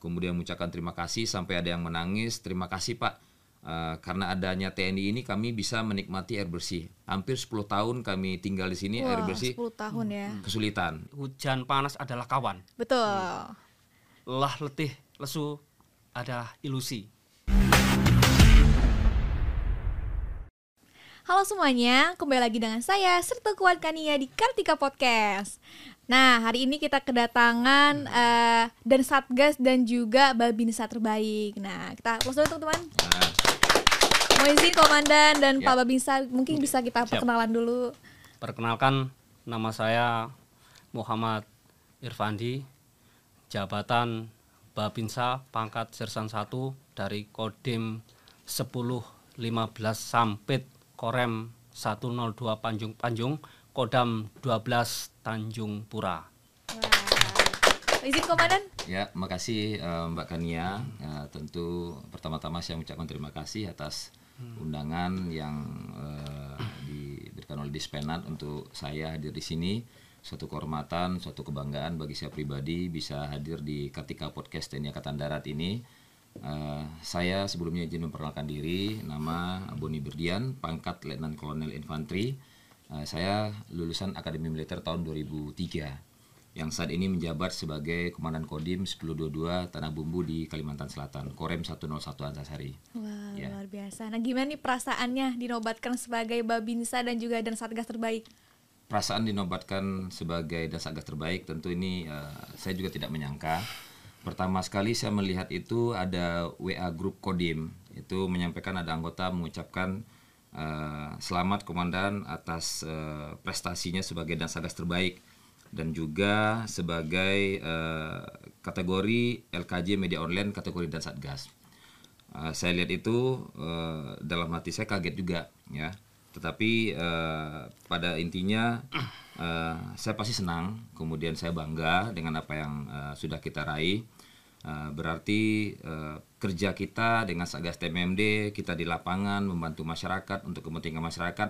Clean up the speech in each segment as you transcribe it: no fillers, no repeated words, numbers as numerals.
kemudian mengucapkan terima kasih sampai ada yang menangis. Terima kasih Pak, karena adanya TNI ini kami bisa menikmati air bersih. Hampir 10 tahun kami tinggal di sini. Wah, air bersih 10 tahun ya. kesulitan. Hujan panas adalah kawan. Betul. Lelah, letih, lesu adalah ilusi. Halo semuanya, kembali lagi dengan saya Serta Kuat Kania di Kartika Podcast. Nah, hari ini kita kedatangan dan Satgas dan juga Babinsa terbaik. Nah, kita close dulu teman-teman. Mau izin Komandan dan Pak Babinsa, mungkin bisa kita perkenalan dulu. Perkenalkan, nama saya Muhammad Irfandi, jabatan Babinsa, pangkat Sersan 1 dari Kodim 1015 Sampit Korem 102 Panjung, Kodam 12 Tanjung Pura. Wah. Izin Komandan. Ya, makasih Mbak Kania. Tentu pertama-tama saya mengucapkan terima kasih atas undangan yang diberikan oleh Dispenat untuk saya hadir di sini. Suatu kehormatan, suatu kebanggaan bagi saya pribadi bisa hadir di Kartika Podcast TNI Angkatan Darat ini. Saya sebelumnya izin memperkenalkan diri, nama Boni Berdian, pangkat Letnan Kolonel Infanteri. Saya lulusan Akademi Militer tahun 2003, yang saat ini menjabat sebagai Komandan Kodim 1022 Tanah Bumbu di Kalimantan Selatan, Korem 101 Antasari. Wah, luar biasa. Nah, gimana nih perasaannya dinobatkan sebagai Babinsa dan juga dan Satgas terbaik? Perasaan dinobatkan sebagai dan Satgas terbaik tentu ini saya juga tidak menyangka. Pertama sekali saya melihat itu ada WA grup Kodim, itu menyampaikan ada anggota mengucapkan selamat Komandan atas prestasinya sebagai dan Satgas terbaik dan juga sebagai kategori LKJ Media Online kategori dan Satgas. Saya lihat itu dalam hati saya kaget juga ya. Tetapi pada intinya saya pasti senang, kemudian saya bangga dengan apa yang sudah kita raih. Berarti kerja kita dengan Satgas TMMD, kita di lapangan membantu masyarakat untuk kepentingan masyarakat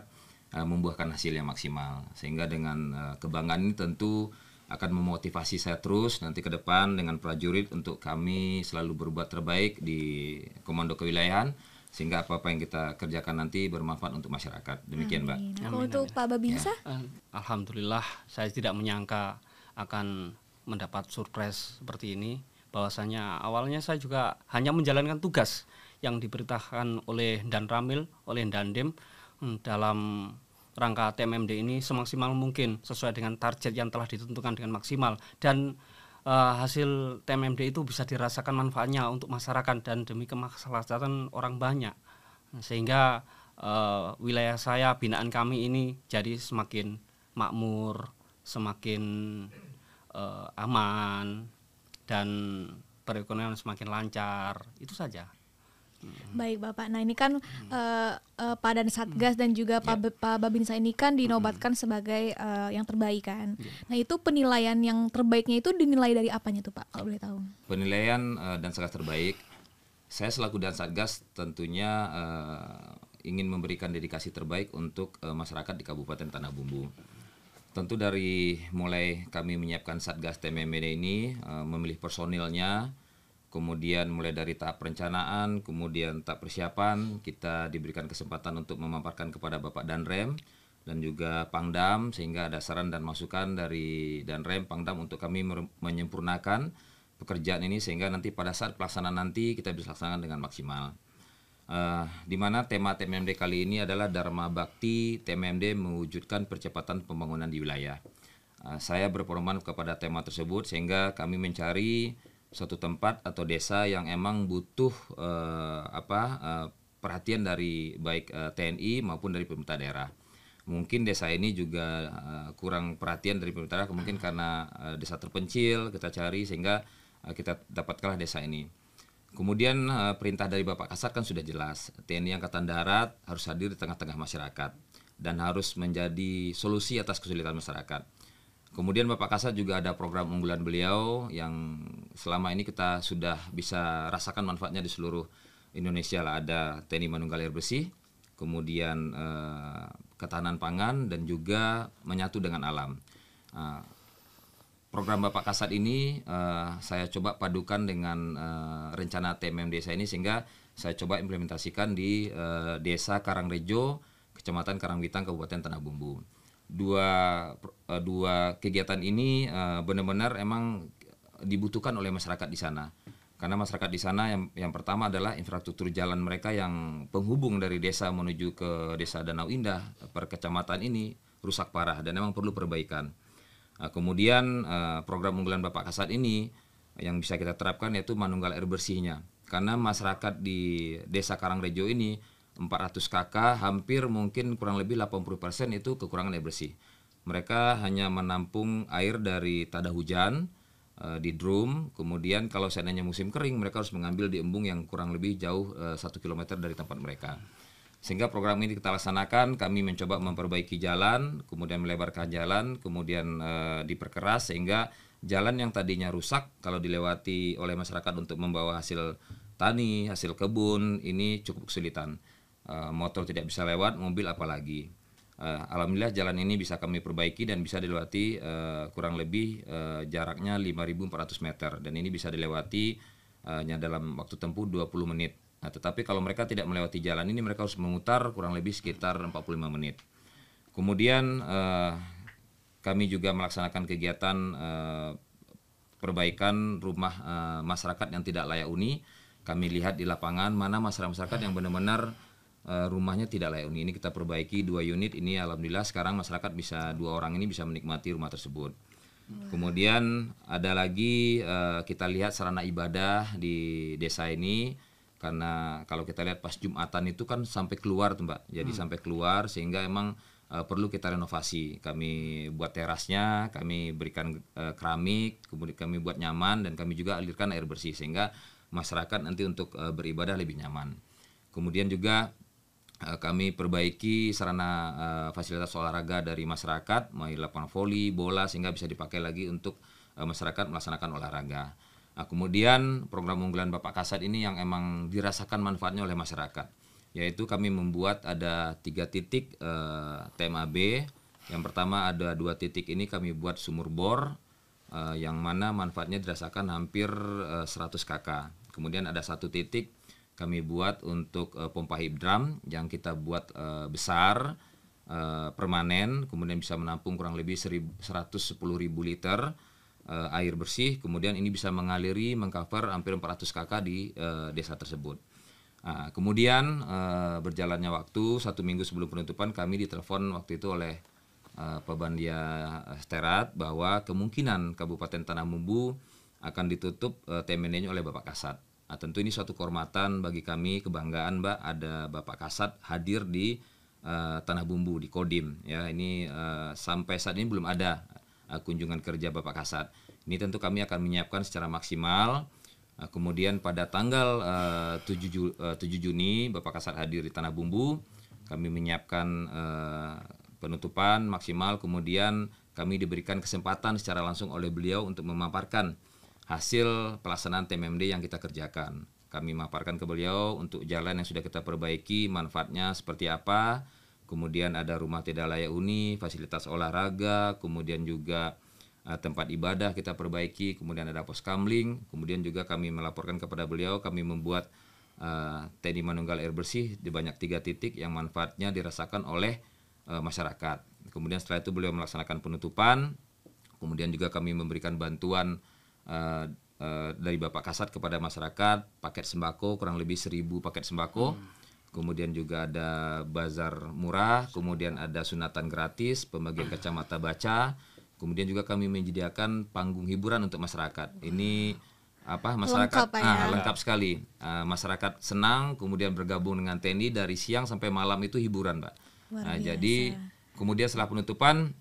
membuahkan hasil yang maksimal. Sehingga dengan kebanggaan ini tentu akan memotivasi saya terus nanti ke depan dengan prajurit untuk kami selalu berbuat terbaik di Komando Kewilayahan, sehingga apa-apa yang kita kerjakan nanti bermanfaat untuk masyarakat. Demikian, Mbak. Kalau untuk Pak Babinsa? Alhamdulillah, saya tidak menyangka akan mendapat surprise seperti ini. Bahwasanya awalnya saya juga hanya menjalankan tugas yang diperintahkan oleh Dan Ramil, oleh Dandim dalam rangka TMMD ini semaksimal mungkin sesuai dengan target yang telah ditentukan dengan maksimal, dan hasil TMMD itu bisa dirasakan manfaatnya untuk masyarakat dan demi kemaslahatan orang banyak, sehingga wilayah saya, binaan kami ini jadi semakin makmur, semakin aman, dan perekonomian semakin lancar. Itu saja. Baik Bapak, nah ini kan Pak dan Satgas dan juga Pak Babinsa ini kan dinobatkan sebagai yang terbaik kan. Nah itu penilaian yang terbaiknya itu dinilai dari apanya tuh Pak, kalau boleh tahu? Penilaian dan Satgas terbaik, saya selaku dan Satgas tentunya ingin memberikan dedikasi terbaik untuk masyarakat di Kabupaten Tanah Bumbu. Tentu dari mulai kami menyiapkan Satgas TMMD ini, memilih personilnya, kemudian mulai dari tahap perencanaan, kemudian tahap persiapan, kita diberikan kesempatan untuk memaparkan kepada Bapak Danrem dan juga Pangdam, sehingga ada saran dan masukan dari Danrem, Pangdam untuk kami menyempurnakan pekerjaan ini sehingga nanti pada saat pelaksanaan nanti kita bisa laksanakan dengan maksimal. Di mana tema TMMD kali ini adalah Dharma Bakti TMMD mewujudkan percepatan pembangunan di wilayah. Saya berpedoman kepada tema tersebut sehingga kami mencari suatu tempat atau desa yang emang butuh perhatian dari baik TNI maupun dari pemerintah daerah. Mungkin desa ini juga kurang perhatian dari pemerintah daerah, mungkin karena desa terpencil kita cari sehingga kita dapatkanlah desa ini. Kemudian perintah dari Bapak Kasat kan sudah jelas, TNI Angkatan Darat harus hadir di tengah-tengah masyarakat dan harus menjadi solusi atas kesulitan masyarakat. Kemudian Bapak Kasat juga ada program unggulan beliau yang selama ini kita sudah bisa rasakan manfaatnya di seluruh Indonesia lah. Ada TNI Manunggal Air Bersih, kemudian ketahanan pangan dan juga menyatu dengan alam. program Bapak Kasat ini saya coba padukan dengan rencana TMM desa ini, sehingga saya coba implementasikan di Desa Karangrejo, Kecamatan Karangwitang, Kabupaten Tanah Bumbu. Dua kegiatan ini benar-benar emang dibutuhkan oleh masyarakat di sana. Karena masyarakat di sana yang pertama adalah infrastruktur jalan mereka yang penghubung dari desa menuju ke Desa Danau Indah per kecamatan ini rusak parah dan memang perlu perbaikan. Kemudian program unggulan Bapak Kasat ini yang bisa kita terapkan yaitu manunggal air bersihnya. Karena masyarakat di Desa Karangrejo ini 400 KK, hampir mungkin kurang lebih 80% itu kekurangan air bersih. Mereka hanya menampung air dari tada hujan di drum, kemudian kalau seandainya musim kering mereka harus mengambil di embung yang kurang lebih jauh 1 km dari tempat mereka. Sehingga program ini kita laksanakan, kami mencoba memperbaiki jalan, kemudian melebarkan jalan, kemudian diperkeras sehingga jalan yang tadinya rusak kalau dilewati oleh masyarakat untuk membawa hasil tani, hasil kebun, ini cukup kesulitan. Motor tidak bisa lewat, mobil apalagi. Alhamdulillah jalan ini bisa kami perbaiki dan bisa dilewati kurang lebih jaraknya 5.400 meter dan ini bisa dilewati dalam waktu tempuh 20 menit. Nah, tetapi kalau mereka tidak melewati jalan ini mereka harus memutar kurang lebih sekitar 45 menit. Kemudian kami juga melaksanakan kegiatan perbaikan rumah masyarakat yang tidak layak huni. Kami lihat di lapangan mana masyarakat yang benar-benar rumahnya tidak layak huni. Ini kita perbaiki 2 unit ini, alhamdulillah sekarang masyarakat bisa 2 orang ini bisa menikmati rumah tersebut. Kemudian ada lagi kita lihat sarana ibadah di desa ini, karena kalau kita lihat pas Jumatan itu kan sampai keluar tuh Mbak, jadi sampai keluar sehingga emang perlu kita renovasi. Kami buat terasnya, kami berikan keramik, kemudian kami buat nyaman dan kami juga alirkan air bersih sehingga masyarakat nanti untuk beribadah lebih nyaman. Kemudian juga kami perbaiki sarana fasilitas olahraga dari masyarakat, mulai lapangan voli, bola sehingga bisa dipakai lagi untuk masyarakat melaksanakan olahraga. Nah, kemudian program unggulan Bapak Kasat ini yang emang dirasakan manfaatnya oleh masyarakat, yaitu kami membuat ada 3 titik TMAB. Yang pertama ada 2 titik ini kami buat sumur bor yang mana manfaatnya dirasakan hampir 100 KK. Kemudian ada 1 titik kami buat untuk pompa hidram yang kita buat besar, permanen, kemudian bisa menampung kurang lebih 110.000 liter air bersih, kemudian ini bisa mengaliri mengcover hampir 400 KK di desa tersebut. Kemudian berjalannya waktu 1 minggu sebelum penutupan kami ditelepon waktu itu oleh Pebandia Sterat bahwa kemungkinan Kabupaten Tanah Bumbu akan ditutup TMND-nya oleh Bapak Kasat. Nah, tentu ini suatu kehormatan bagi kami, kebanggaan Mbak, ada Bapak Kasat hadir di Tanah Bumbu di Kodim. Ya, ini sampai saat ini belum ada kunjungan kerja Bapak Kasat. Ini tentu kami akan menyiapkan secara maksimal. Kemudian pada tanggal 7 Juni Bapak Kasat hadir di Tanah Bumbu. Kami menyiapkan penutupan maksimal, kemudian kami diberikan kesempatan secara langsung oleh beliau untuk memaparkan hasil pelaksanaan TMMD yang kita kerjakan. Kami memaparkan ke beliau untuk jalan yang sudah kita perbaiki, manfaatnya seperti apa. Kemudian ada rumah tidak layak huni, fasilitas olahraga, kemudian juga tempat ibadah kita perbaiki, kemudian ada pos kamling. Kemudian juga kami melaporkan kepada beliau, kami membuat TNI Manunggal air bersih di banyak 3 titik yang manfaatnya dirasakan oleh masyarakat. Kemudian setelah itu beliau melaksanakan penutupan. Kemudian juga kami memberikan bantuan dari Bapak Kasat kepada masyarakat, paket sembako kurang lebih 1.000 paket sembako. Kemudian juga ada bazar murah, kemudian ada sunatan gratis, pembagian kacamata baca. Kemudian juga kami menyediakan panggung hiburan untuk masyarakat. Ini masyarakat lengkap sekali. Masyarakat senang, kemudian bergabung dengan TNI dari siang sampai malam itu hiburan, Mbak. Jadi kemudian setelah penutupan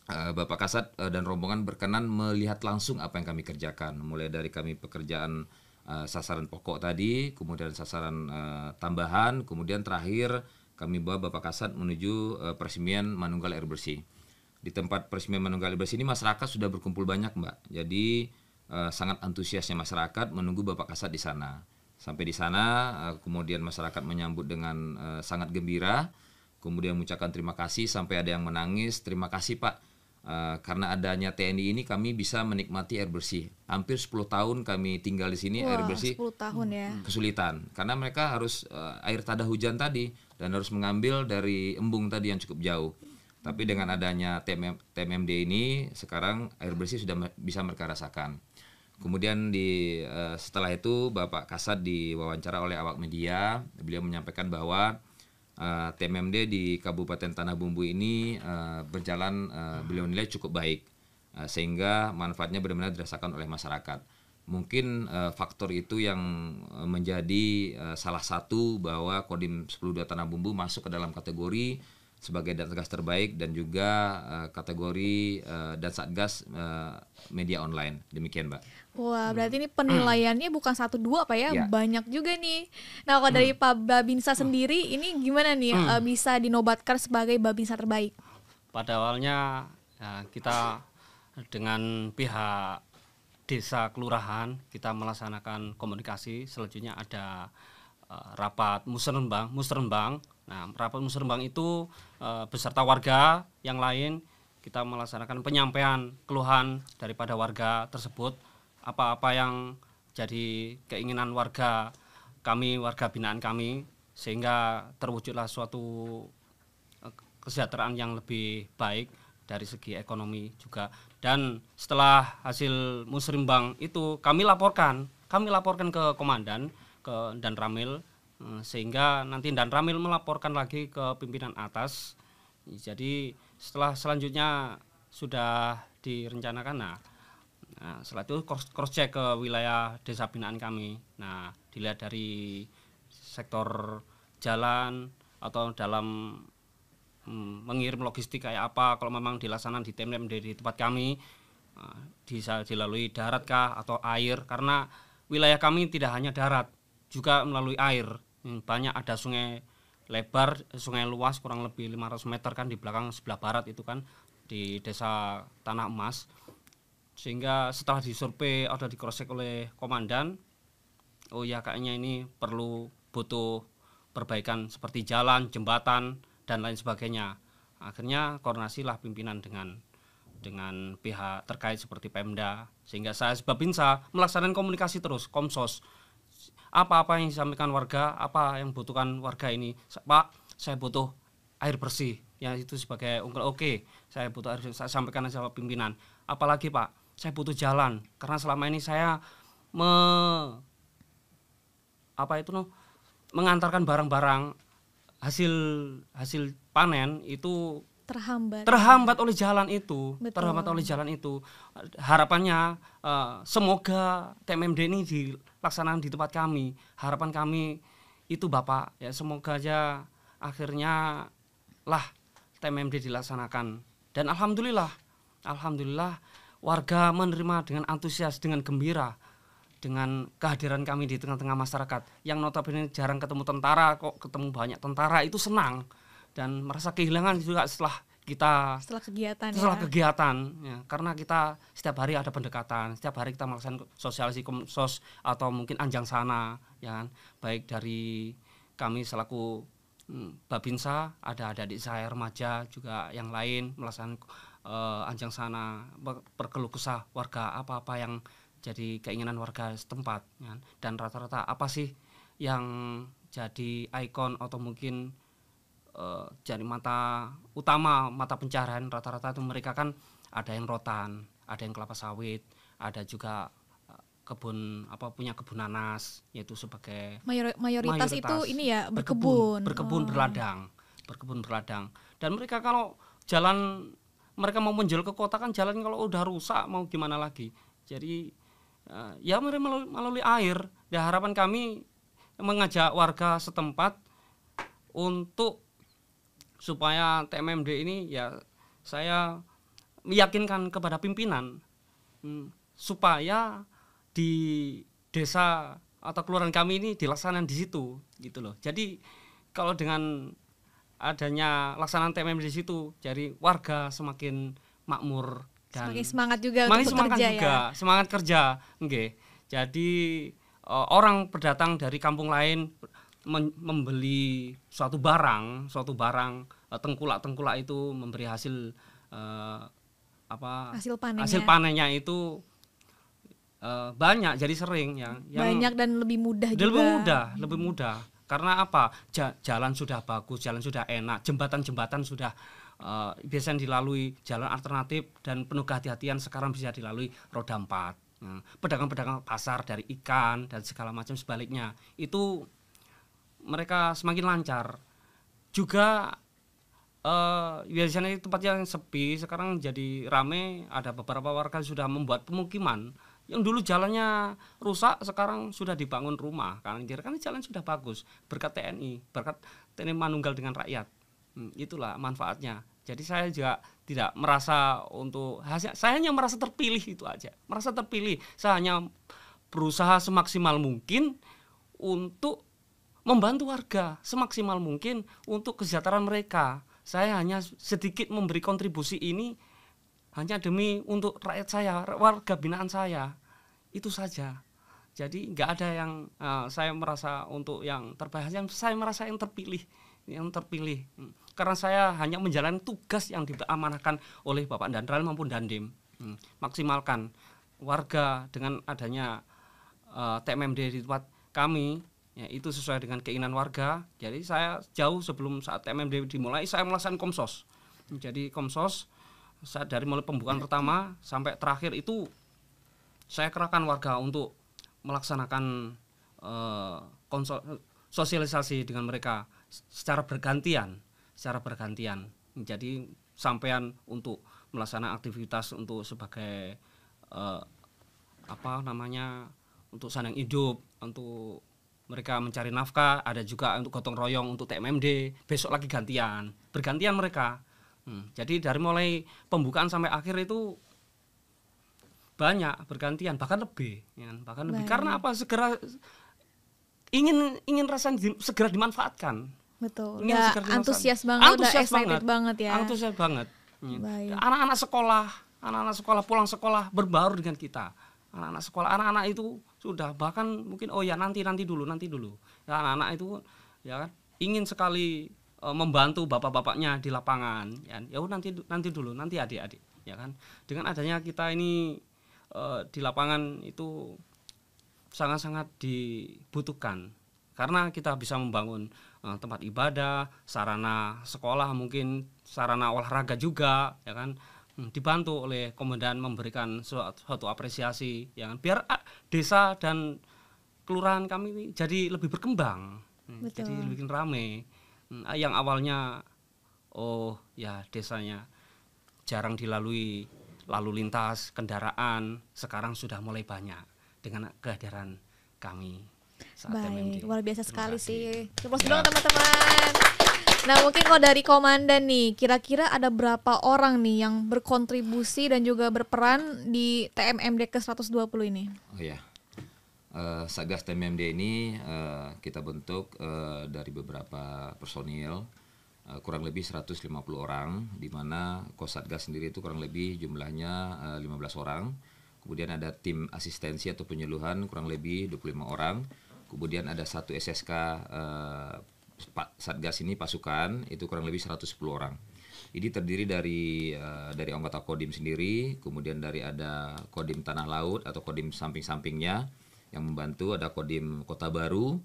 Bapak Kasat dan rombongan berkenan melihat langsung apa yang kami kerjakan, mulai dari kami pekerjaan sasaran pokok tadi, kemudian sasaran tambahan, kemudian terakhir kami bawa Bapak Kasat menuju peresmian Manunggal air bersih. Di tempat peresmian Manunggal air bersih ini masyarakat sudah berkumpul banyak, Mbak. Jadi sangat antusiasnya masyarakat menunggu Bapak Kasat di sana. Sampai di sana kemudian masyarakat menyambut dengan sangat gembira, kemudian mengucapkan terima kasih sampai ada yang menangis. Terima kasih Pak. karena adanya TNI ini kami bisa menikmati air bersih. Hampir 10 tahun kami tinggal di sini. Wah, air bersih 10 tahun ya. kesulitan karena mereka harus air tada hujan tadi dan harus mengambil dari embung tadi yang cukup jauh. Tapi dengan adanya TMMD ini sekarang air bersih sudah bisa mereka rasakan. Kemudian setelah itu Bapak Kasat diwawancara oleh awak media, beliau menyampaikan bahwa TMMD di Kabupaten Tanah Bumbu ini berjalan, beliau nilai cukup baik, sehingga manfaatnya benar-benar dirasakan oleh masyarakat. Mungkin faktor itu yang menjadi salah satu bahwa Kodim 10.2 Tanah Bumbu masuk ke dalam kategori sebagai Dansatgas terbaik dan juga kategori Dansatgas media online. Demikian, Mbak. Wah, berarti ini penilaiannya bukan 1-2 Pak ya, Ya. banyak juga nih. Nah, kalau dari Pak Babinsa sendiri ini gimana nih bisa dinobatkan sebagai Babinsa terbaik? Pada awalnya kita dengan pihak desa kelurahan kita melaksanakan komunikasi. Selanjutnya ada rapat musrenbang. Nah, rapat musrenbang itu beserta warga yang lain kita melaksanakan penyampaian keluhan daripada warga tersebut, apa-apa yang jadi keinginan warga kami, warga binaan kami, sehingga terwujudlah suatu kesejahteraan yang lebih baik dari segi ekonomi juga. Dan setelah hasil musrenbang itu kami laporkan ke komandan, ke Dan Ramil, sehingga nanti Dan Ramil melaporkan lagi ke pimpinan atas. Jadi selanjutnya sudah direncanakan. Nah, setelah itu cross check ke wilayah desa binaan kami. Nah, dilihat dari sektor jalan atau dalam mengirim logistik kayak apa, kalau memang dilaksanakan di TMMD di tempat kami, bisa dilalui darat kah atau air, karena wilayah kami tidak hanya darat, juga melalui air. Banyak ada sungai lebar, sungai luas kurang lebih 500 meter kan di belakang sebelah barat itu kan di desa Tanah Emas. Sehingga setelah disurvei atau di cross check oleh komandan, oh ya kayaknya ini butuh perbaikan seperti jalan, jembatan dan lain sebagainya. Akhirnya koordinasilah pimpinan dengan pihak terkait seperti Pemda, sehingga saya sebagai Babinsa melaksanakan komunikasi terus, Komsos. Apa-apa yang disampaikan warga, apa yang butuhkan warga ini, Pak, saya butuh air bersih. Ya itu sebagai ungkul, oke, saya butuh air bersih, saya sampaikan sama pimpinan. Apalagi Pak, saya butuh jalan, karena selama ini saya mengantarkan barang-barang hasil panen itu terhambat oleh jalan itu. Betul. Terhambat oleh jalan itu. Harapannya semoga TMMD ini dilaksanakan di tempat kami. Harapan kami itu Bapak, ya semoga aja akhirnya lah TMMD dilaksanakan. Dan alhamdulillah warga menerima dengan antusias, dengan gembira, dengan kehadiran kami di tengah-tengah masyarakat yang notabene jarang ketemu tentara, kok ketemu banyak tentara, itu senang dan merasa kehilangan juga setelah kegiatan ya, karena kita setiap hari ada pendekatan, setiap hari kita melaksanakan sosialisasi Komsos atau mungkin anjang sana ya kan, baik dari kami selaku Babinsa, ada adik saya remaja juga yang lain melaksanakan anjang sana, berkeluh kesah warga apa-apa yang jadi keinginan warga setempat ya. Dan rata-rata apa sih yang jadi ikon atau mungkin jadi mata pencaharian, rata-rata itu mereka kan ada yang rotan, ada yang kelapa sawit, ada juga punya kebun nanas, yaitu sebagai mayoritas itu ini ya berkebun berladang. Dan mereka kalau jalan, mereka mau menjual ke kota kan jalan kalau udah rusak mau gimana lagi. Jadi ya mereka melalui air. Dan harapan kami mengajak warga setempat untuk supaya TMMD ini, ya saya meyakinkan kepada pimpinan supaya di desa atau kelurahan kami ini dilaksanakan di situ gitu loh. Jadi kalau dengan adanya laksanaan TMMD di situ, jadi warga semakin makmur dan semakin semangat juga untuk bekerja ya. Semangat kerja, nggih. Jadi orang berdatang dari kampung lain membeli suatu barang, tengkulak itu memberi hasil hasil panennya itu banyak, jadi sering ya. Banyak dan lebih mudah juga. Lebih mudah. Karena apa? Jalan sudah bagus, jalan sudah enak, jembatan-jembatan sudah biasanya dilalui jalan alternatif dan penuh kehati-hatian, sekarang bisa dilalui roda 4. Pedagang-pedagang pasar dari ikan dan segala macam sebaliknya itu mereka semakin lancar. Juga biasanya tempat yang sepi sekarang jadi ramai. Ada beberapa warga sudah membuat pemukiman. Yang dulu jalannya rusak sekarang sudah dibangun rumah kan jalan sudah bagus berkat TNI, berkat TNI Manunggal dengan rakyat. Itulah manfaatnya. Jadi saya juga tidak merasa saya hanya merasa terpilih, itu aja. Merasa terpilih. Saya hanya berusaha semaksimal mungkin untuk membantu warga, semaksimal mungkin untuk kesejahteraan mereka. Saya hanya sedikit memberi kontribusi ini hanya demi untuk rakyat saya, warga binaan saya, itu saja. Jadi nggak ada yang saya merasa untuk yang terbaik, saya merasa yang terpilih. Karena saya hanya menjalani tugas yang diamanahkan oleh Bapak Danral maupun Dandim. Maksimalkan warga dengan adanya TMMD di tempat kami, ya, itu sesuai dengan keinginan warga. Jadi saya jauh sebelum saat TMMD dimulai, saya melaksanakan komsos. Jadi komsos saat dari mulai pembukaan pertama sampai terakhir itu saya kerahkan warga untuk melaksanakan sosialisasi dengan mereka secara bergantian. Jadi sampean untuk melaksanakan aktivitas untuk sebagai untuk sandang hidup, untuk mereka mencari nafkah, ada juga untuk gotong royong untuk TMMD, besok lagi bergantian mereka. Jadi dari mulai pembukaan sampai akhir itu banyak bergantian, bahkan lebih karena apa? Segera ingin segera dimanfaatkan. Betul. Udah antusias banget, udah excited banget ya. Antusias banget. Anak-anak sekolah pulang sekolah berbaur dengan kita. Anak-anak itu sudah bahkan mungkin nanti dulu. Ya, anak-anak itu ya kan ingin sekali membantu bapak-bapaknya di lapangan. Ya nanti dulu, nanti adik-adik, ya kan. Dengan adanya kita ini di lapangan itu sangat-sangat dibutuhkan karena kita bisa membangun tempat ibadah, sarana sekolah, mungkin sarana olahraga juga, ya kan. Dibantu oleh komandan memberikan suatu apresiasi, ya kan, biar desa dan kelurahan kami ini jadi lebih berkembang. Jadi lebih ramai. Yang awalnya desanya jarang dilalui lalu lintas kendaraan, sekarang sudah mulai banyak dengan kehadiran kami saat TMMD. Luar biasa sekali sih. Terus dong teman-teman. Nah, mungkin kalau dari komandan nih, kira-kira ada berapa orang nih yang berkontribusi dan juga berperan di TMMD ke-120 ini? Oh ya, Satgas TMMD ini kita bentuk dari beberapa personil, kurang lebih 150 orang, di mana Kosatgas sendiri itu kurang lebih jumlahnya 15 orang. Kemudian ada tim asistensi atau penyuluhan kurang lebih 25 orang. Kemudian ada satu SSK Satgas ini pasukan, itu kurang lebih 110 orang. Ini terdiri dari anggota Kodim sendiri, kemudian dari ada Kodim Tanah Laut atau Kodim samping-sampingnya yang membantu, ada Kodim Kota Baru.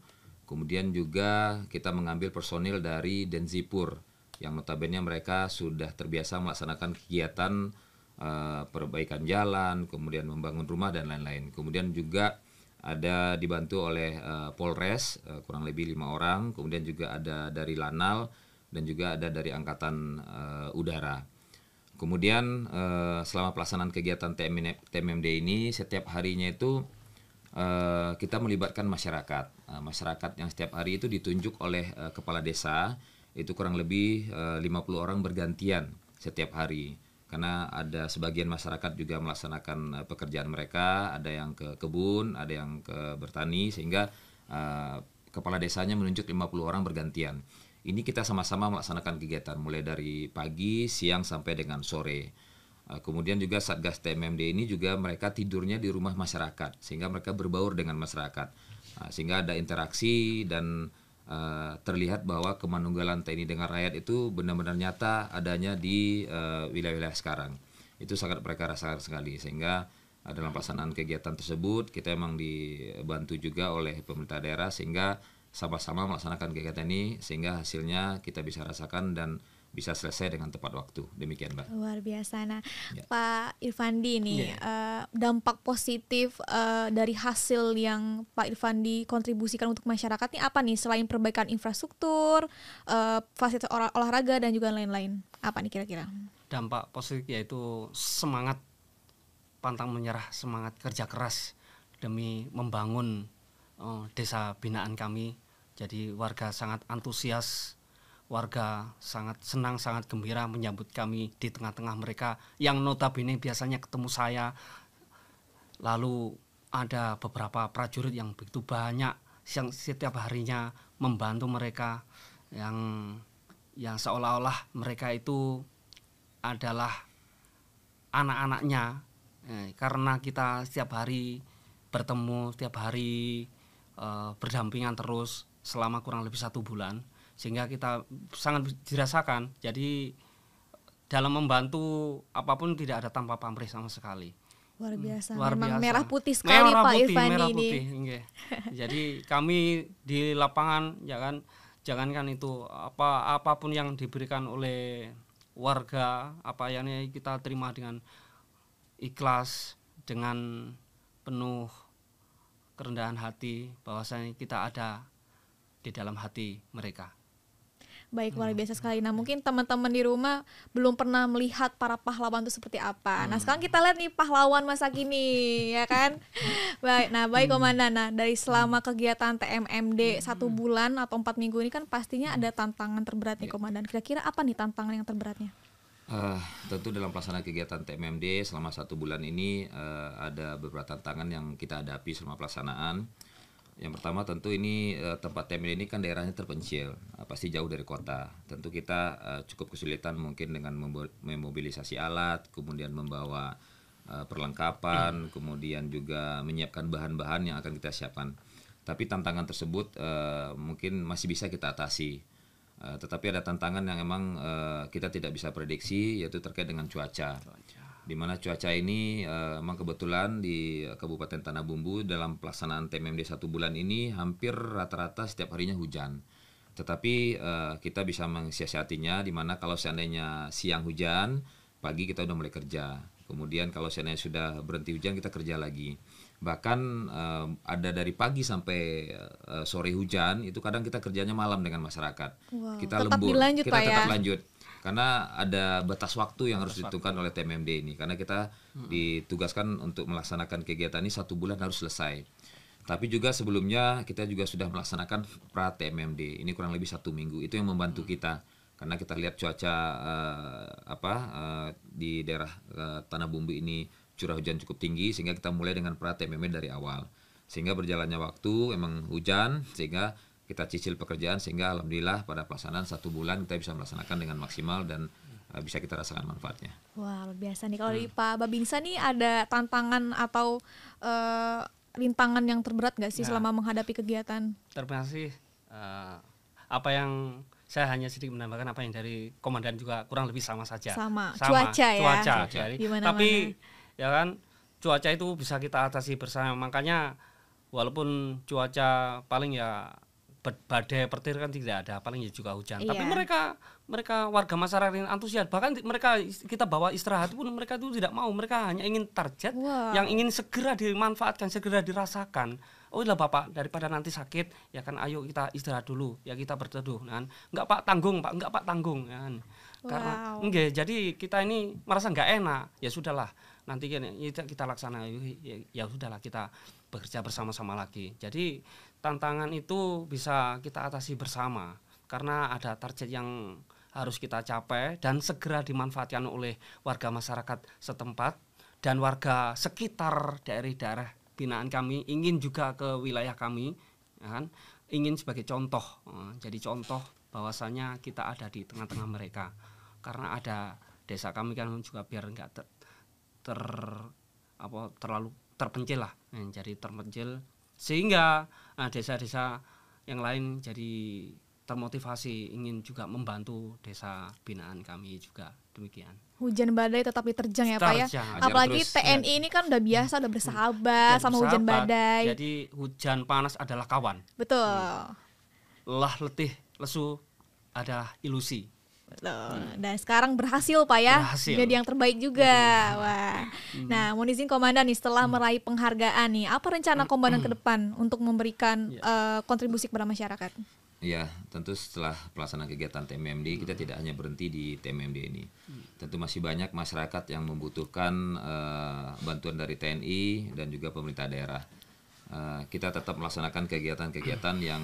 Kemudian juga kita mengambil personil dari Denzipur yang notabene mereka sudah terbiasa melaksanakan kegiatan perbaikan jalan, kemudian membangun rumah dan lain-lain. Kemudian juga ada dibantu oleh Polres kurang lebih 5 orang, kemudian juga ada dari Lanal dan juga ada dari Angkatan Udara. Kemudian selama pelaksanaan kegiatan TMMD ini setiap harinya itu kita melibatkan masyarakat. Masyarakat yang setiap hari itu ditunjuk oleh kepala desa, itu kurang lebih 50 orang bergantian setiap hari. Karena ada sebagian masyarakat juga melaksanakan pekerjaan mereka, ada yang ke kebun, ada yang ke bertani, sehingga kepala desanya menunjuk 50 orang bergantian. Ini kita sama-sama melaksanakan kegiatan mulai dari pagi, siang sampai dengan sore. Kemudian juga Satgas TMMD ini juga mereka tidurnya di rumah masyarakat, sehingga mereka berbaur dengan masyarakat, sehingga ada interaksi dan terlihat bahwa kemanunggalan TNI dengan rakyat itu benar-benar nyata adanya di wilayah-wilayah sekarang. itu sangat mereka rasakan sekali. Sehingga dalam pelaksanaan kegiatan tersebut kita memang dibantu juga oleh pemerintah daerah sehingga sama-sama melaksanakan kegiatan ini sehingga hasilnya kita bisa rasakan dan bisa selesai dengan tepat waktu. Demikian, Mbak. Luar biasa. Nah, Ya. Pak Irfandi nih, dampak positif dari hasil yang Pak Irfandi kontribusikan untuk masyarakat ini apa nih selain perbaikan infrastruktur, fasilitas olahraga dan juga lain-lain? Apa nih kira-kira? Dampak positif yaitu semangat pantang menyerah, semangat kerja keras demi membangun desa binaan kami. Jadi warga sangat antusias, warga sangat senang, sangat gembira menyambut kami di tengah-tengah mereka yang notabene biasanya ketemu saya. Lalu ada beberapa prajurit yang begitu banyak yang setiap harinya membantu mereka, yang seolah-olah mereka itu adalah anak-anaknya, karena kita setiap hari bertemu, setiap hari berdampingan terus selama kurang lebih 1 bulan, sehingga kita sangat dirasakan. Jadi dalam membantu apapun tidak ada tanpa pamrih sama sekali. Luar biasa. Luar Memang biasa. merah putih sekali Pak Irfandi ini. Jadi kami di lapangan jangankan itu apapun yang diberikan oleh warga, apa yang kita terima dengan ikhlas, dengan penuh kerendahan hati, bahwasanya kita ada di dalam hati mereka. Baik, luar biasa sekali. Nah, mungkin teman-teman di rumah belum pernah melihat para pahlawan itu seperti apa. Nah, sekarang kita lihat nih pahlawan masa kini, ya kan? Baik, baik Komandan. Nah, dari selama kegiatan TMMD 1 bulan atau 4 minggu ini kan pastinya ada tantangan terberat nih Komandan. Kira-kira apa nih tantangan yang terberatnya? Tentu dalam pelaksanaan kegiatan TMMD selama 1 bulan ini ada beberapa tantangan yang kita hadapi selama pelaksanaan. Yang pertama tentu ini tempat TMMD ini kan daerahnya terpencil, pasti jauh dari kota. Tentu kita cukup kesulitan mungkin dengan memobilisasi alat, kemudian membawa perlengkapan, kemudian juga menyiapkan bahan-bahan yang akan kita siapkan. Tapi tantangan tersebut mungkin masih bisa kita atasi. Tetapi ada tantangan yang memang kita tidak bisa prediksi, yaitu terkait dengan cuaca. Di mana cuaca ini memang kebetulan di Kabupaten Tanah Bumbu dalam pelaksanaan TMMD 1 bulan ini hampir rata-rata setiap harinya hujan. Tetapi kita bisa mensiasatinya, di mana kalau seandainya siang hujan, pagi kita udah mulai kerja. Kemudian kalau seandainya sudah berhenti hujan, kita kerja lagi. Bahkan ada dari pagi sampai sore hujan, itu kadang kita kerjanya malam dengan masyarakat. Wow, Kita tetap lembur, dilanjut, kita Pak, tetap ya? lanjut. Karena ada batas waktu yang harus ditentukan oleh TMMD ini. Karena kita ditugaskan untuk melaksanakan kegiatan ini 1 bulan harus selesai. Tapi juga sebelumnya kita juga sudah melaksanakan pra TMMD. Ini kurang lebih 1 minggu. Itu yang membantu kita. Karena kita lihat cuaca di daerah Tanah Bumbu ini curah hujan cukup tinggi, sehingga kita mulai dengan pra TMMD dari awal. Sehingga berjalannya waktu memang hujan, sehingga kita cicil pekerjaan, sehingga alhamdulillah pada pelaksanaan 1 bulan kita bisa melaksanakan dengan maksimal dan bisa kita rasakan manfaatnya. Wah, luar biasa nih. Kalau di Pak Babinsa nih ada tantangan atau rintangan yang terberat nggak sih selama menghadapi kegiatan? Terima kasih. Apa yang saya hanya sedikit menambahkan apa yang dari komandan juga kurang lebih sama saja. Sama. Cuaca ya. Jadi, Dimana-mana. tapi ya kan cuaca itu bisa kita atasi bersama. Makanya walaupun cuaca paling ya badai petir kan tidak ada, paling ya juga hujan. Iya. Tapi mereka warga masyarakat yang antusias, bahkan mereka kita bawa istirahat pun mereka itu tidak mau, mereka hanya ingin target yang ingin segera dimanfaatkan, segera dirasakan. Oh lah Bapak, daripada nanti sakit ya kan, ayo kita istirahat dulu, ya kita berteduh kan. Enggak Pak tanggung, Pak, enggak Pak tanggung kan. Karena jadi kita ini merasa enggak enak. Ya sudahlah, nanti kita laksana, ya sudahlah kita bekerja bersama-sama lagi. Jadi tantangan itu bisa kita atasi bersama karena ada target yang harus kita capai dan segera dimanfaatkan oleh warga masyarakat setempat dan warga sekitar daerah-daerah binaan kami ingin juga ke wilayah kami, ya kan? Ingin sebagai contoh. Jadi contoh bahwasanya kita ada di tengah-tengah mereka. Karena ada desa kami kan juga biar enggak terlalu terpencil lah. Jadi terpencil sehingga desa-desa yang lain jadi termotivasi ingin juga membantu desa binaan kami juga demikian. Hujan badai tetap diterjang ya Pak ya. Terjang. Apalagi terus. TNI ini kan udah biasa, udah bersahabat Dan sama hujan bersahabat, badai. Jadi hujan panas adalah kawan. Betul. Lelah, letih, lesu adalah ilusi. Betul. Dan sekarang berhasil Pak ya. Berhasil. Jadi yang terbaik juga. Wah. Nah, mohon izin Komandan nih, setelah meraih penghargaan nih, apa rencana Komandan ke depan untuk memberikan kontribusi kepada masyarakat? Ya, tentu setelah pelaksanaan kegiatan TMMD kita tidak hanya berhenti di TMMD ini. Tentu masih banyak masyarakat yang membutuhkan bantuan dari TNI dan juga pemerintah daerah. Kita tetap melaksanakan kegiatan-kegiatan yang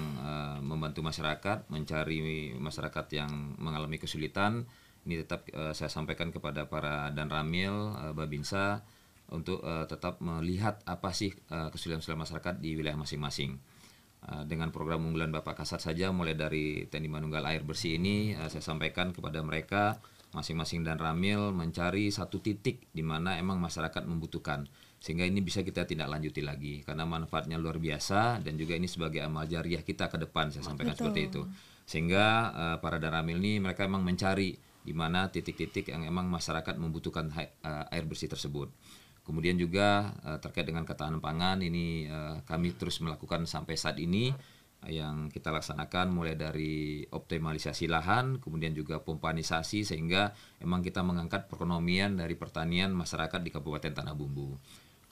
membantu masyarakat, mencari masyarakat yang mengalami kesulitan. Ini tetap saya sampaikan kepada para Danramil, Babinsa untuk tetap melihat apa sih kesulitan-kesulitan masyarakat di wilayah masing-masing. Dengan program unggulan Bapak Kasat saja, mulai dari TNI Manunggal Air Bersih ini, saya sampaikan kepada mereka masing-masing Danramil mencari satu titik di mana emang masyarakat membutuhkan, sehingga ini bisa kita tindak lanjuti lagi karena manfaatnya luar biasa dan juga ini sebagai amal jariah kita ke depan, saya sampaikan seperti itu. Sehingga para Danramil ini mereka emang mencari di mana titik-titik yang emang masyarakat membutuhkan air bersih tersebut. Kemudian juga terkait dengan ketahanan pangan ini kami terus melakukan sampai saat ini yang kita laksanakan mulai dari optimalisasi lahan, kemudian juga pompanisasi sehingga emang kita mengangkat perekonomian dari pertanian masyarakat di Kabupaten Tanah Bumbu.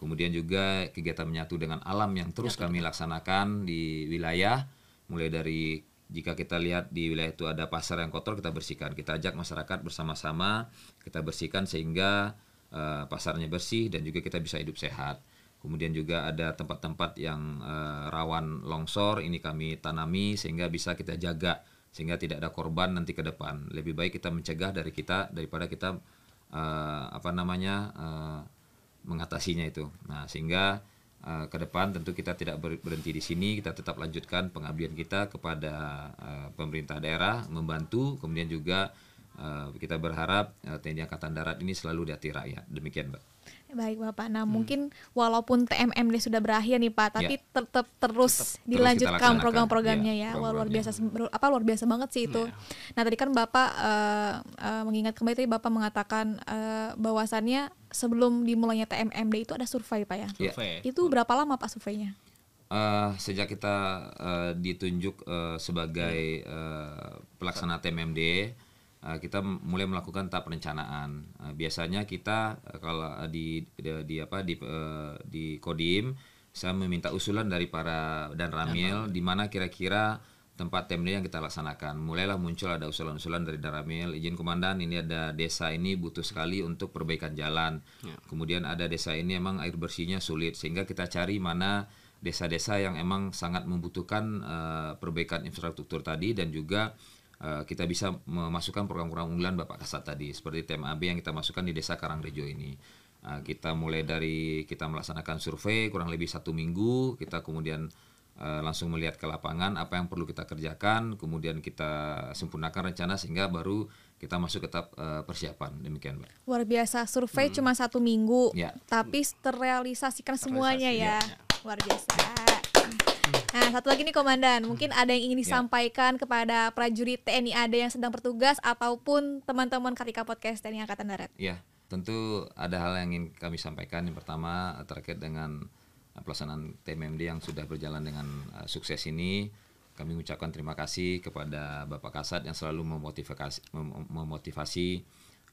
Kemudian juga kegiatan menyatu dengan alam yang terus kami laksanakan di wilayah, mulai dari jika kita lihat di wilayah itu ada pasar yang kotor, kita bersihkan, kita ajak masyarakat bersama-sama kita bersihkan sehingga pasarnya bersih dan juga kita bisa hidup sehat. Kemudian juga ada tempat-tempat yang rawan longsor, ini kami tanami sehingga bisa kita jaga sehingga tidak ada korban nanti ke depan. Lebih baik kita mencegah daripada kita mengatasinya itu. Nah, sehingga ke depan tentu kita tidak berhenti di sini, kita tetap lanjutkan pengabdian kita kepada pemerintah daerah membantu, kemudian juga kita berharap TNI Angkatan Darat ini selalu di hati rakyat. Demikian, Mbak. Baik Bapak. Nah, mungkin walaupun TMMD sudah berakhir nih Pak, tapi tetap terus dilanjutkan program-programnya ya. Wah, luar biasa banget sih itu. Nah, tadi kan Bapak mengingat kembali tadi Bapak mengatakan bahwasannya sebelum dimulainya TMMD itu ada survei Pak ya. Survei. Itu berapa lama Pak surveinya? Sejak kita ditunjuk sebagai pelaksana TMMD, kita mulai melakukan tahap perencanaan. Biasanya kita kalau di Kodim, saya meminta usulan dari para Danramil di mana kira-kira tempat TMD yang kita laksanakan. Mulailah muncul ada usulan-usulan dari Danramil, izin komandan ini ada desa ini butuh sekali untuk perbaikan jalan. Kemudian ada desa ini emang air bersihnya sulit, sehingga kita cari mana desa-desa yang emang sangat membutuhkan perbaikan infrastruktur tadi dan juga kita bisa memasukkan program-program unggulan Bapak Kasat tadi seperti TMAB yang kita masukkan di Desa Karangrejo ini. Kita mulai dari kita melaksanakan survei kurang lebih 1 minggu, kita kemudian langsung melihat ke lapangan apa yang perlu kita kerjakan, kemudian kita sempurnakan rencana sehingga baru kita masuk ke tahap persiapan. Demikian, Mbak. Luar biasa, survei cuma 1 minggu, Ya. tapi terrealisasikan semuanya ya. Luar biasa. Nah, satu lagi nih Komandan, mungkin ada yang ingin disampaikan kepada prajurit TNI AD yang sedang bertugas ataupun teman-teman Kartika Podcast TNI Angkatan Darat. Ya, tentu ada hal yang ingin kami sampaikan. Yang pertama terkait dengan pelaksanaan TMMD yang sudah berjalan dengan sukses ini. Kami mengucapkan terima kasih kepada Bapak Kasat yang selalu memotivasi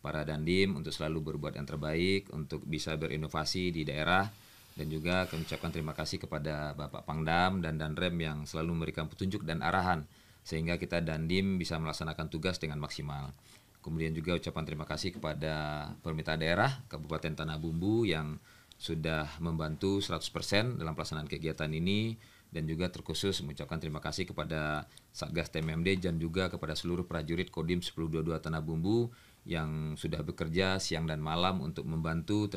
para Dandim untuk selalu berbuat yang terbaik, untuk bisa berinovasi di daerah. Dan juga kami ucapkan terima kasih kepada Bapak Pangdam dan Danrem yang selalu memberikan petunjuk dan arahan sehingga kita Dandim bisa melaksanakan tugas dengan maksimal. Kemudian juga ucapan terima kasih kepada pemerintah daerah Kabupaten Tanah Bumbu yang sudah membantu 100% dalam pelaksanaan kegiatan ini dan juga terkhusus mengucapkan terima kasih kepada Satgas TMMD dan juga kepada seluruh prajurit Kodim 1022 Tanah Bumbu yang sudah bekerja siang dan malam untuk membantu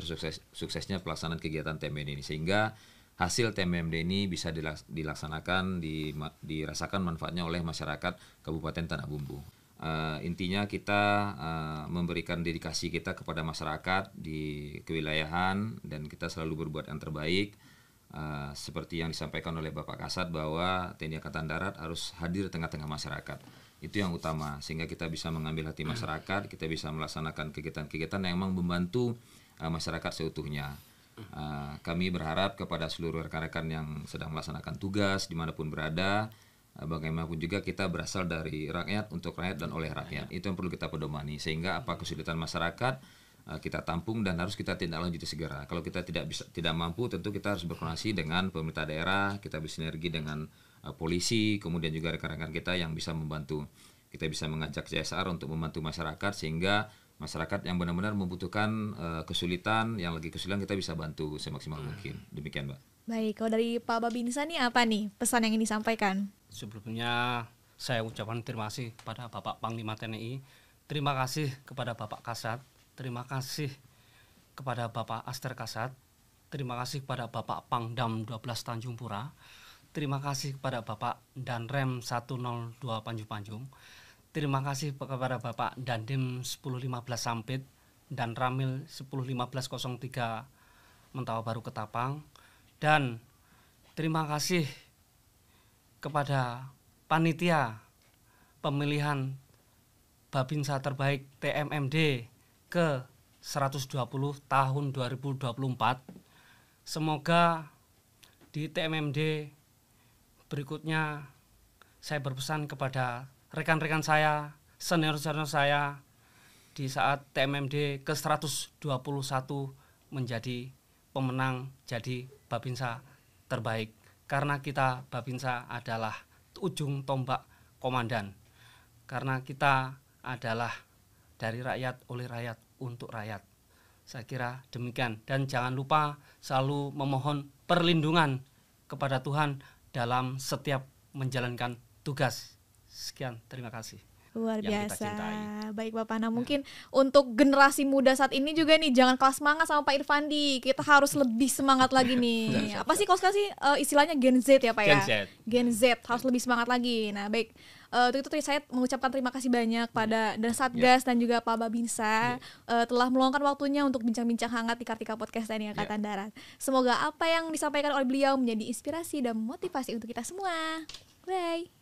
suksesnya pelaksanaan kegiatan TMMD ini sehingga hasil TMMD ini bisa dilaksanakan, dirasakan manfaatnya oleh masyarakat Kabupaten Tanah Bumbu. Intinya kita memberikan dedikasi kita kepada masyarakat di kewilayahan dan kita selalu berbuat yang terbaik. seperti yang disampaikan oleh Bapak Kasat bahwa TNI Angkatan Darat harus hadir di tengah-tengah masyarakat. Itu yang utama, sehingga kita bisa mengambil hati masyarakat, kita bisa melaksanakan kegiatan-kegiatan yang memang membantu masyarakat seutuhnya. Kami berharap kepada seluruh rekan-rekan yang sedang melaksanakan tugas dimanapun berada, bagaimanapun juga kita berasal dari rakyat, untuk rakyat dan oleh rakyat. Itu yang perlu kita pedomani, sehingga apa kesulitan masyarakat kita tampung dan harus kita tindak lanjuti segera. Kalau kita tidak mampu, tentu kita harus berkoordinasi dengan pemerintah daerah, kita bersinergi dengan polisi, kemudian juga rekan-rekan kita yang bisa membantu. Kita bisa mengajak CSR untuk membantu masyarakat, sehingga masyarakat yang benar-benar membutuhkan kesulitan, yang lagi kesulitan, kita bisa bantu semaksimal mungkin. Demikian, Mbak. Baik, kalau dari Pak Babinsa nih apa nih pesan yang ingin disampaikan? Sebelumnya saya ucapkan terima kasih kepada Bapak Panglima TNI, terima kasih kepada Bapak Kasat, terima kasih kepada Bapak Aster Kasat, terima kasih kepada Bapak Pangdam 12 Tanjung Pura, terima kasih kepada Bapak Danrem 102 Panjung, terima kasih kepada Bapak Dandim 1015 Sampit dan Ramil 101503 Mentawa Baru Ketapang, dan terima kasih kepada panitia pemilihan Babinsa terbaik TMMD ke 120 tahun 2024. Semoga di TMMD berikutnya saya berpesan kepada rekan-rekan saya, senior-senior saya, di saat TMMD ke 121 menjadi pemenang, jadi Babinsa terbaik. Karena kita Babinsa adalah ujung tombak komandan. Karena kita adalah dari rakyat, oleh rakyat, untuk rakyat. Saya kira demikian. Dan jangan lupa selalu memohon perlindungan kepada Tuhan dalam setiap menjalankan tugas. Sekian, terima kasih. Luar yang kita biasa. cintai. Baik Bapak, nah mungkin untuk generasi muda saat ini juga nih, jangan kalah semangat sama Pak Irfandi. Kita harus lebih semangat lagi nih. Apa sih kalau sekarang sih istilahnya Gen Z ya Pak ya? Gen Z. Gen Z harus lebih semangat lagi. Nah baik, untuk itu saya mengucapkan terima kasih banyak pada dan Satgas dan juga Pak Babinsa telah meluangkan waktunya untuk bincang-bincang hangat di Kartika Podcast TNI Angkatan Darat. Semoga apa yang disampaikan oleh beliau menjadi inspirasi dan motivasi untuk kita semua. Bye.